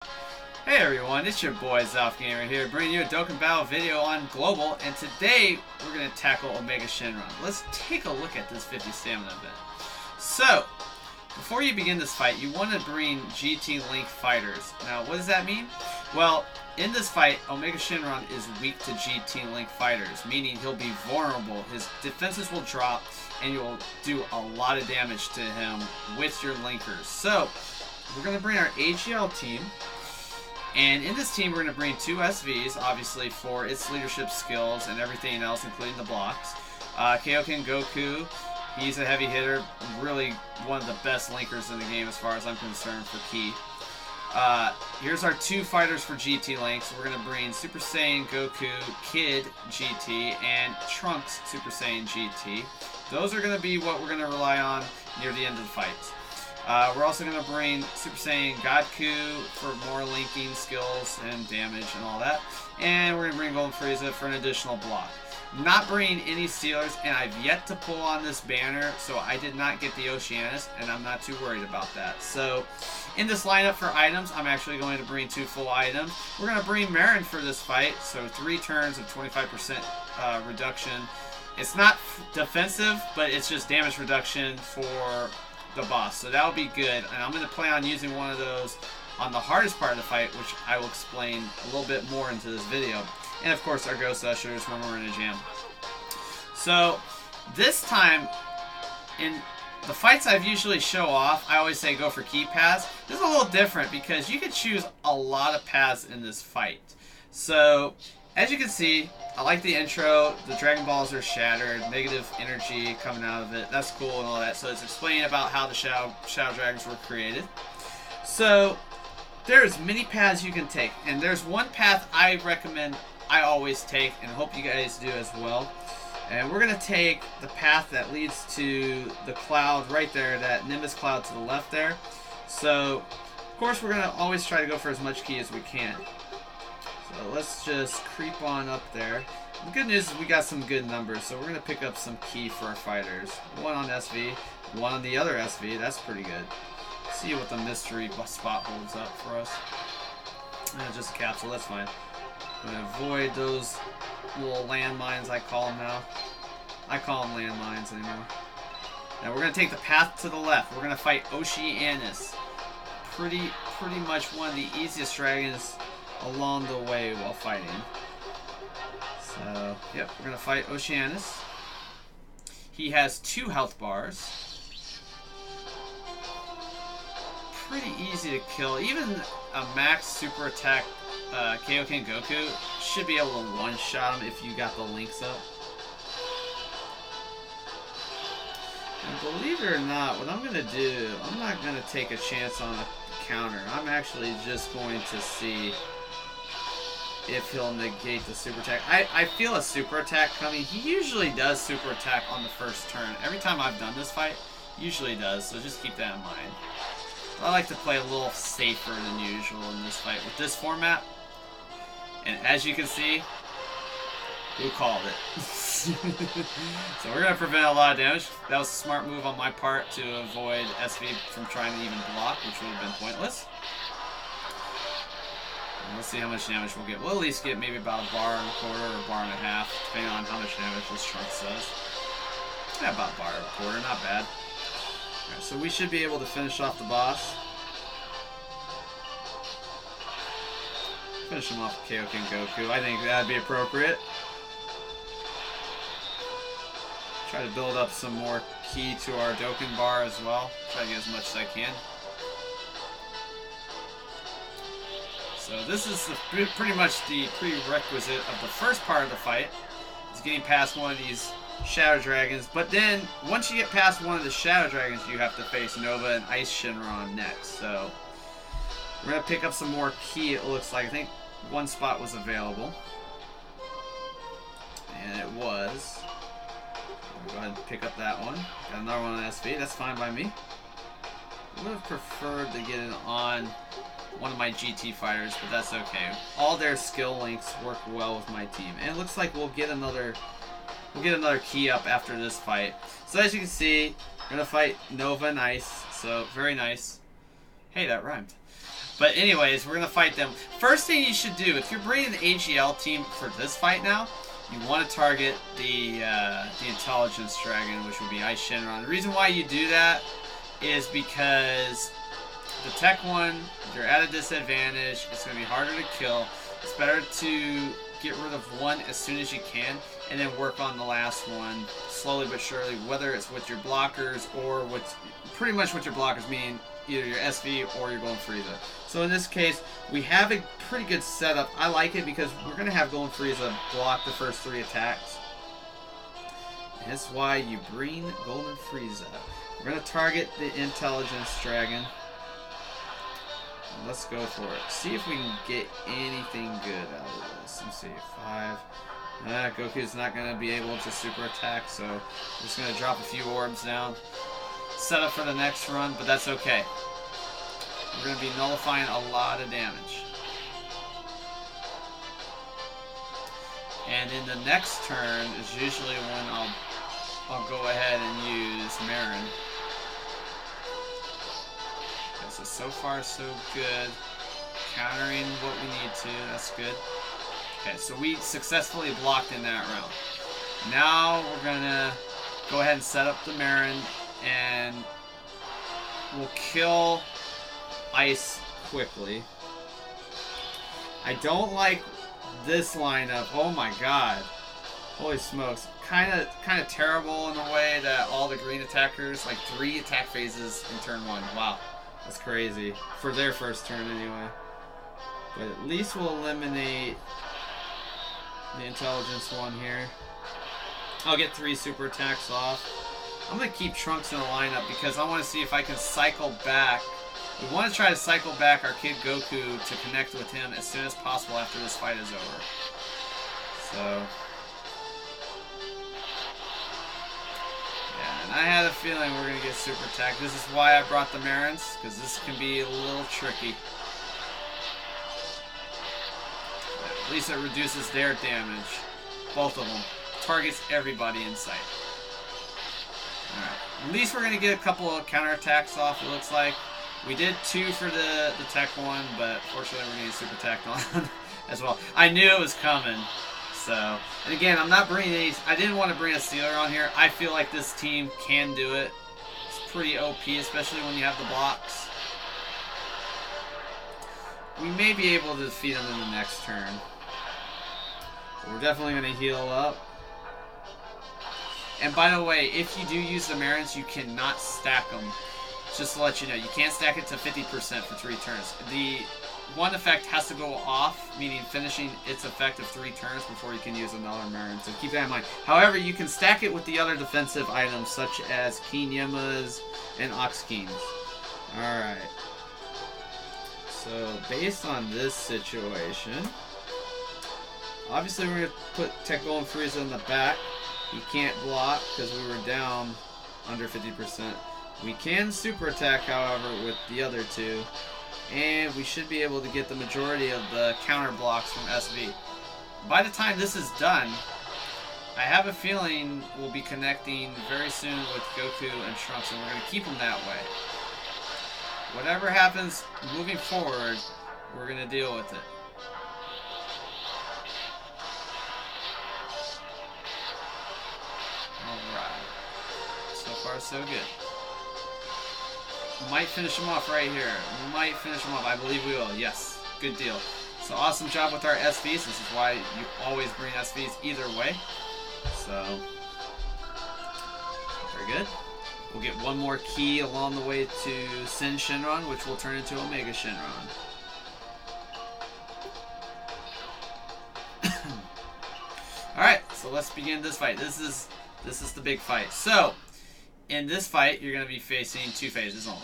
Hey everyone, it's your boy Zalfgamer here, bringing you a Dokkan Battle video on Global, and today we're going to tackle Omega Shenron. Let's take a look at this 50 stamina event. So, before you begin this fight, you want to bring GT Link fighters. Now, what does that mean? Well, in this fight, Omega Shenron is weak to GT Link fighters, meaning he'll be vulnerable. His defenses will drop, and you'll do a lot of damage to him with your linkers. So, we're going to bring our AGL team. And in this team, we're going to bring two SVs, obviously, for its leadership skills and everything else, including the blocks. Kaioken Goku, he's a heavy hitter, really one of the best linkers in the game as far as I'm concerned for Ki. Here's our two fighters for GT Links. We're going to bring Super Saiyan Goku Kid GT and Trunks Super Saiyan GT. Those are going to be what we're going to rely on near the end of the fight. We're also going to bring Super Saiyan Godku for more linking skills and damage and all that. And we're going to bring Golden Frieza for an additional block. Not bringing any Steelers, and I've yet to pull on this banner, so I did not get the Oceanus, and I'm not too worried about that. So, in this lineup for items, I'm actually going to bring two full items. We're going to bring Marin for this fight, so 3 turns of 25% reduction. It's not defensive, but it's just damage reduction for the boss, so that'll be good, and I'm going to plan on using one of those on the hardest part of the fight, which I will explain a little bit more into this video. And of course our Ghost Ushers when we're in a jam. So this time, in the fights I've usually show off, I always say go for key paths. This is a little different because you can choose a lot of paths in this fight. So as you can see, I like the intro. The Dragon Balls are shattered, negative energy coming out of it. That's cool and all that. So it's explaining about how the Shadow Dragons were created. So there's many paths you can take, and there's one path I recommend I always take, and hope you guys do as well. And we're gonna take the path that leads to the cloud right there, that Nimbus cloud to the left there. So of course we're gonna always try to go for as much key as we can. So let's just creep on up there. The good news is we got some good numbers, so we're going to pick up some key for our fighters. One on SV, one on the other SV. That's pretty good. See what the mystery spot holds up for us. Just a capsule, that's fine. I'm going to avoid those little landmines, I call them now. I call them landmines anymore. Now we're going to take the path to the left. We're going to fight Oceanus. Pretty much one of the easiest dragons along the way while fighting. So, yep, we're going to fight Oceanus. He has 2 health bars. Pretty easy to kill. Even a max super attack Kaioken Goku should be able to one-shot him if you got the links up. And believe it or not, what I'm going to do, I'm not going to take a chance on a counter. I'm actually just going to see if he'll negate the super attack. I feel a super attack coming. He usually does super attack on the first turn. Every time I've done this fight, he usually does, so just keep that in mind. I like to play a little safer than usual in this fight with this format. And as you can see, who called it? So we're going to prevent a lot of damage. That was a smart move on my part to avoid SV from trying to even block, which would have been pointless. Let's see how much damage we'll get. We'll at least get maybe about a bar and a quarter or a bar and a half, depending on how much damage this Trunks does. Yeah, about a bar and a quarter, not bad. Alright, so we should be able to finish off the boss. Finish him off with Kaioken Goku. I think that'd be appropriate. Try to build up some more ki to our Dokkan bar as well. Try to get as much as I can. So this is pretty much the prerequisite of the first part of the fight, is getting past one of these Shadow Dragons. But then, once you get past one of the Shadow Dragons, you have to face Nova and Ice Shenron next. So we're going to pick up some more ki, it looks like. I think one spot was available. And it was. We'll go ahead and pick up that one. Got another one on SV, that's fine by me. I would have preferred to get it on one of my GT fighters, but that's okay. All their skill links work well with my team. And it looks like we'll get another key up after this fight. So as you can see, we're gonna fight Nova and Ice, so very nice. Hey, that rhymed. But anyways, we're going to fight them. First thing you should do, if you're bringing the AGL team for this fight now, you want to target the Intelligence Dragon, which would be Ice Shenron. The reason why you do that is because the Tech one, you're at a disadvantage. It's going to be harder to kill. It's better to get rid of one as soon as you can, and then work on the last one slowly but surely, whether it's with your blockers or with pretty much what your blockers mean, either your SV or you're going Frieza. So in this case, we have a pretty good setup. I like it because we're going to have Golden Frieza block the first 3 attacks. And that's why you bring Golden Frieza. We're going to target the Intelligence Dragon. Let's go for it. See if we can get anything good out of this. Let's see. 5. Goku's not going to be able to super attack, so I'm just going to drop a few orbs down. Set up for the next run, but that's okay. We're going to be nullifying a lot of damage. And in the next turn is usually when I'll go ahead and use Marin. So far, so good. Countering what we need to. That's good. Okay, so we successfully blocked in that round. Now we're going to go ahead and set up the Marin, and we'll kill Ice quickly. I don't like this lineup. Oh my god. Holy smokes. Kind of terrible in a way that all the green attackers, like 3 attack phases in turn 1. Wow. That's crazy. For their first turn, anyway. But at least we'll eliminate the Intelligence one here. I'll get 3 super attacks off. I'm going to keep Trunks in the lineup because I want to see if I can cycle back. We want to try to cycle back our kid Goku to connect with him as soon as possible after this fight is over. So... and I had a feeling we're going to get super attack. This is why I brought the Marins, because this can be a little tricky. At least it reduces their damage. Both of them. Targets everybody in sight. Alright. At least we're going to get a couple of counterattacks off, it looks like. We did 2 for the tech one, but fortunately we're going to get super attacked on as well. I knew it was coming. So, and again, I'm not bringing these. I didn't want to bring a Sealer on here. I feel like this team can do it. It's pretty OP, especially when you have the blocks. We may be able to defeat them in the next turn. But we're definitely going to heal up. And by the way, if you do use the Marins, you cannot stack them. Just to let you know, you can't stack it to 50% for 3 turns. The one effect has to go off, meaning finishing its effect of 3 turns before you can use another Marin. So keep that in mind. However, you can stack it with the other defensive items, such as Kinyamas and Ox Kings. Alright. So, based on this situation, obviously we're going to put Tech Golden Frieza in the back. He can't block because we were down under 50%. We can super attack, however, with the other 2. And we should be able to get the majority of the counter blocks from SV. By the time this is done, I have a feeling we'll be connecting very soon with Goku and Trunks, and we're going to keep them that way. Whatever happens moving forward, we're going to deal with it. Alright. So far, so good. Might finish him off right here. Might finish him off. I believe we will. Yes. Good deal. So awesome job with our SVs. This is why you always bring SVs either way. So, very good. We'll get one more key along the way to Sin Shenron, which will turn into Omega Shenron. Alright, so let's begin this fight. This is the big fight. So, in this fight, you're going to be facing 2 phases only.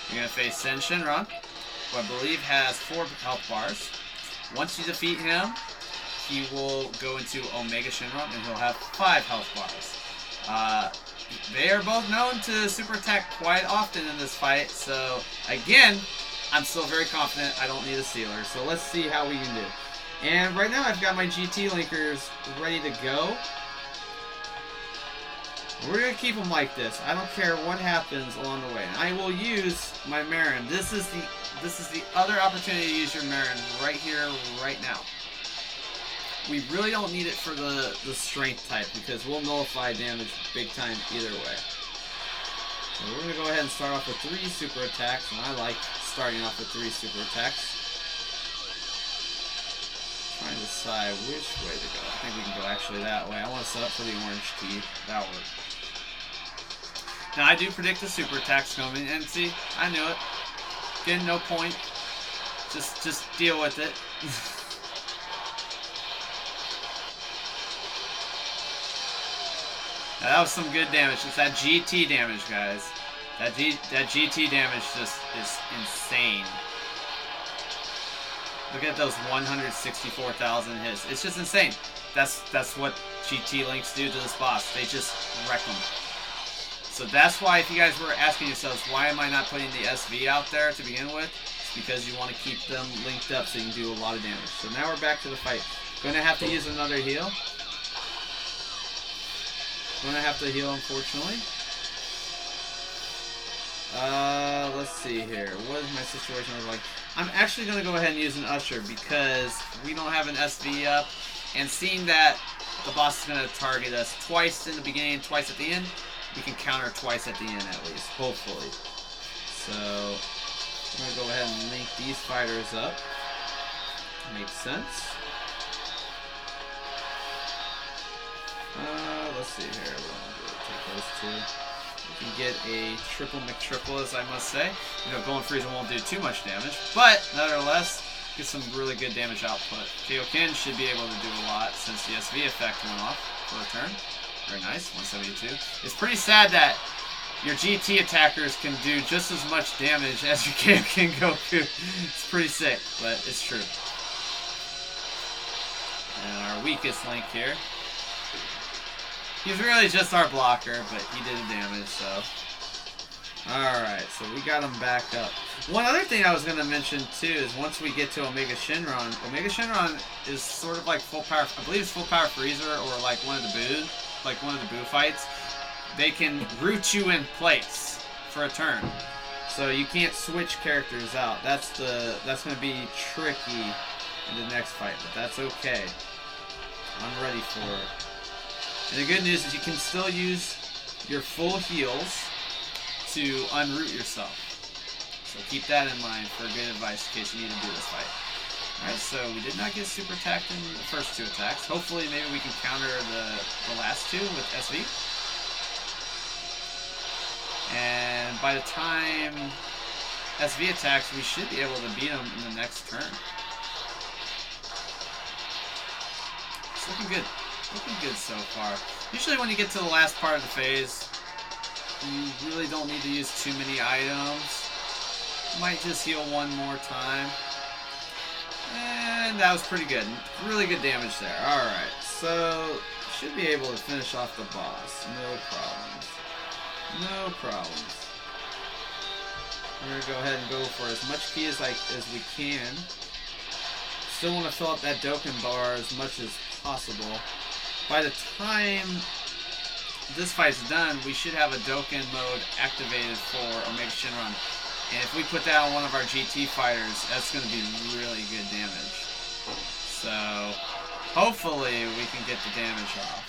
You're going to face Sin Shenron, who I believe has 4 health bars. Once you defeat him, he will go into Omega Shenron, and he'll have 5 health bars. They are both known to super attack quite often in this fight, so again, I'm still very confident I don't need a Sealer. So let's see how we can do. And right now I've got my GT linkers ready to go. We're gonna keep them like this. I don't care what happens along the way. And I will use my Marin. This is the other opportunity to use your Marin right here, right now. We really don't need it for the strength type because we'll nullify damage big time either way. So we're gonna go ahead and start off with 3 super attacks, and I like starting off with 3 super attacks. Trying to decide which way to go. I think we can go actually that way. I want to set up for the orange key. That'll work. Now I do predict the super attacks coming, and see, I knew it. Getting no point. Just deal with it. Now, that was some good damage. It's that GT damage, guys. That GT damage just is insane. Look at those 164,000 hits. It's just insane. That's what GT links do to this boss. They just wreck them. So that's why, if you guys were asking yourselves, why am I not putting the SV out there to begin with? It's because you want to keep them linked up so you can do a lot of damage. So now we're back to the fight. Going to have to use another heal. Going to have to heal, unfortunately. Let's see here. What is my situation look like? I'm actually going to go ahead and use an Usher because we don't have an SV up. And seeing that the boss is going to target us twice in the beginning, twice at the end, we can counter twice at the end at least, hopefully. So, I'm going to go ahead and link these fighters up. Makes sense. Let's see here. We're going to take those 2. We can get a triple McTriple, as I must say. You know, Golden Frieza won't do too much damage, but nevertheless, get some really good damage output. Kaioken should be able to do a lot since the SV effect went off for a turn. Very nice, 172. It's pretty sad that your GT attackers can do just as much damage as your Kaioken Goku. It's pretty sick, but it's true. And our weakest link here. He's really just our blocker, but he did the damage, so. Alright, so we got him back up. One other thing I was going to mention, too, is once we get to Omega Shenron is sort of like full power, I believe it's full power Freezer or like one of the Boo fights. They can root you in place for a turn. So you can't switch characters out. That's going to be tricky in the next fight, but that's okay. I'm ready for it. And the good news is you can still use your full heals to unroot yourself. So keep that in mind for good advice in case you need to do this fight. Alright, so we did not get super attacked in the first 2 attacks. Hopefully maybe we can counter the last 2 with SV. And by the time SV attacks, we should be able to beat him in the next turn. It's looking good. Looking good so far. Usually when you get to the last part of the phase, you really don't need to use too many items. Might just heal one more time. And that was pretty good. Really good damage there. Alright, so should be able to finish off the boss. No problems. No problems. We're going to go ahead and go for as much ki as we can. Still want to fill up that Dokkan bar as much as possible. By the time this fight's done, we should have a Dokkan mode activated for Omega Shenron. And if we put that on one of our GT fighters, that's going to be really good damage. So, hopefully we can get the damage off.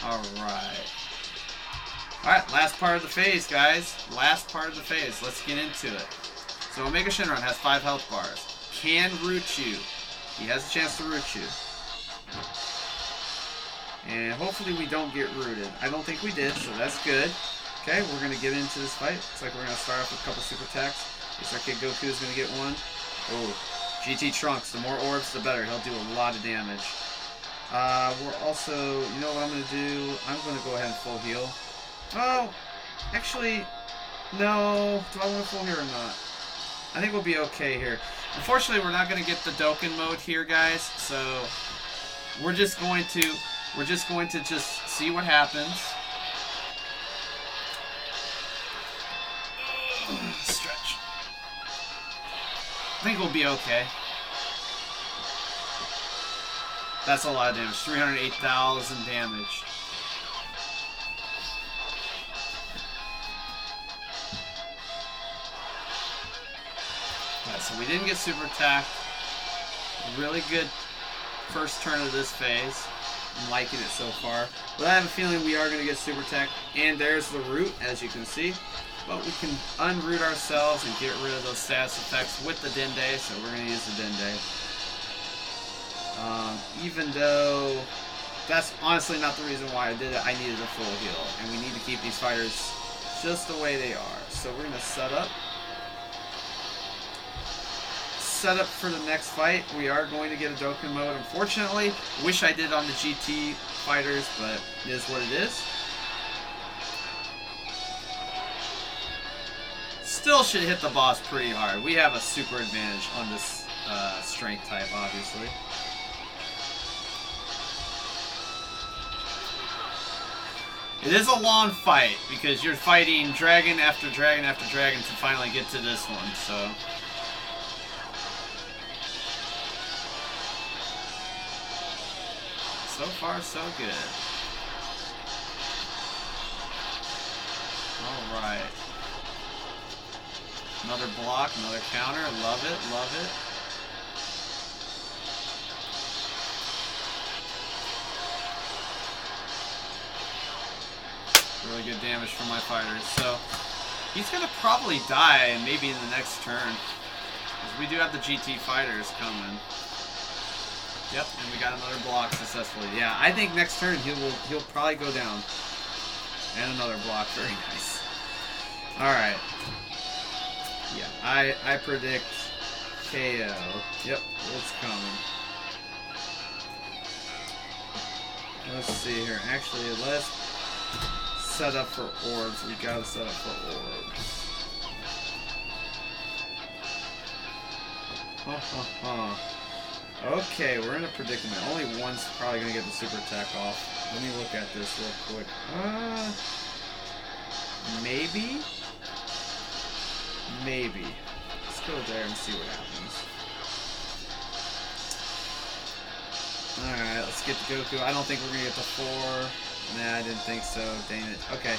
Alright. Alright, last part of the phase, guys. Last part of the phase. Let's get into it. So, Omega Shenron has 5 health bars. Can root you. He has a chance to root you. And hopefully we don't get rooted. I don't think we did, so that's good. Okay, we're going to get into this fight. Looks like we're going to start off with a couple super attacks. Looks like Kid Goku is going to get one. Oh, GT Trunks. The more orbs, the better. He'll do a lot of damage. We're also, you know what I'm going to do? I'm going to go ahead and full heal. Oh, actually, no. Do I want to full heal or not? I think we'll be okay here. Unfortunately, we're not going to get the Dokkan mode here, guys. So we're just going to just see what happens. Stretch. I think we'll be okay. That's a lot of damage. 308,000 damage. Alright, so we didn't get super attacked. Really good first turn of this phase. I'm liking it so far. But I have a feeling we are going to get super attack. And there's the root, as you can see. But we can unroot ourselves and get rid of those status effects with the Dende. So we're going to use the Dende. Even though that's honestly not the reason why I did it. I needed a full heal. And we need to keep these fighters just the way they are. So we're going to set up. Set up for the next fight. We are going to get a Dokkan mode, unfortunately. Wish I did on the GT fighters, but it is what it is. Still should hit the boss pretty hard. We have a super advantage on this strength type, obviously. It is a long fight because you're fighting dragon after dragon after dragon to finally get to this one, so... So far, so good. Alright. Another block, another counter. Love it, love it. Really good damage from my fighters. So, he's going to probably die maybe in the next turn. Because we do have the GT fighters coming. Yep, and we got another block successfully. Yeah, I think next turn he'll probably go down. And another block, very nice. Alright. Yeah, I predict KO. Yep, it's coming. Let's see here. Actually, let's set up for orbs. We gotta set up for orbs. Okay, we're in a predicament. Only one's probably going to get the super attack off. Let me look at this real quick. Maybe? Maybe. Let's go there and see what happens. Alright, let's get the Goku. I don't think we're going to get the 4. Nah, I didn't think so. Dang it. Okay.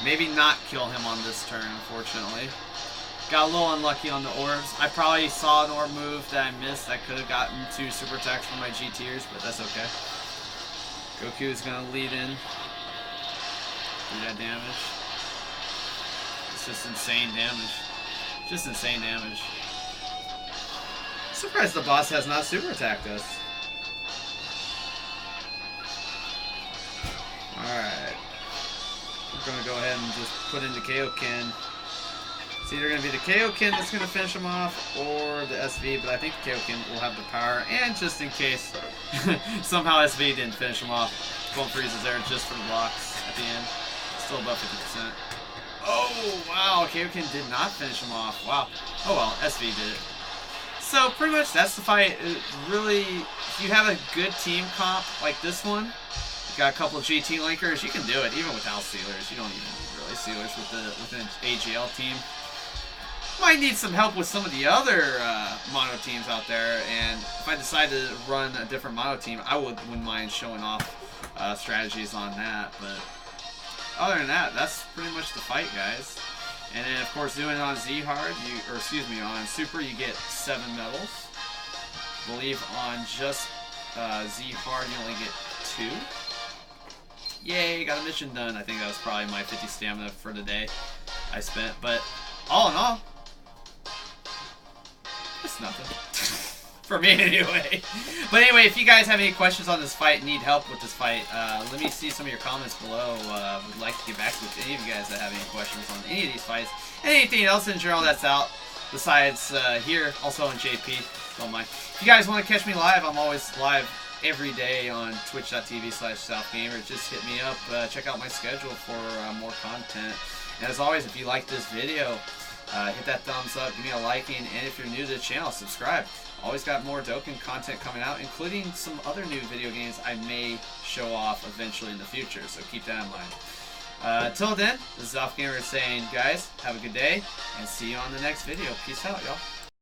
Maybe not kill him on this turn, unfortunately. Got a little unlucky on the orbs. I probably saw an orb move that I missed. I could have gotten 2 super attacks from my GTers, but that's okay. Goku is going to lead in. Do that damage. It's just insane damage. Just insane damage. Surprised the boss has not super attacked us. Alright. We're going to go ahead and just put in the Kaioken. It's either going to be the Kaioken that's going to finish him off, or the SV, but I think the Kaioken will have the power, and just in case somehow SV didn't finish him off, Golden Freeze is there just for the blocks at the end. Still above 50%. Oh, wow, Kaioken did not finish him off. Wow. Oh well, SV did it. So, pretty much that's the fight. It really, if you have a good team comp like this one, you got a couple of GT linkers, you can do it, even without sealers. You don't even need really sealers with an AGL team. Might need some help with some of the other mono teams out there, and if I decide to run a different mono team, I wouldn't mind showing off strategies on that. But other than that, that's pretty much the fight, guys. And then, of course, doing it on Z hard, on Super, you get 7 medals. I believe on just Z hard, you only get 2. Yay, got a mission done. I think that was probably my 50 stamina for the day I spent. But all in all, it's nothing. For me, anyway. But anyway, if you guys have any questions on this fight, need help with this fight, let me see some of your comments below. Would like to get back with any of you guys that have any questions on any of these fights. And anything else in general that's out, besides here, also on JP. Don't mind. If you guys want to catch me live, I'm always live every day on twitch.tv/Zalfgamer. Just hit me up. Check out my schedule for more content. And as always, if you like this video, hit that thumbs up, give me a liking, and if you're new to the channel, subscribe. Always got more Dokkan content coming out, including some other new video games I may show off eventually in the future, so keep that in mind. Until then, this is Zalfgamer saying, guys, have a good day, and see you on the next video. Peace out, y'all.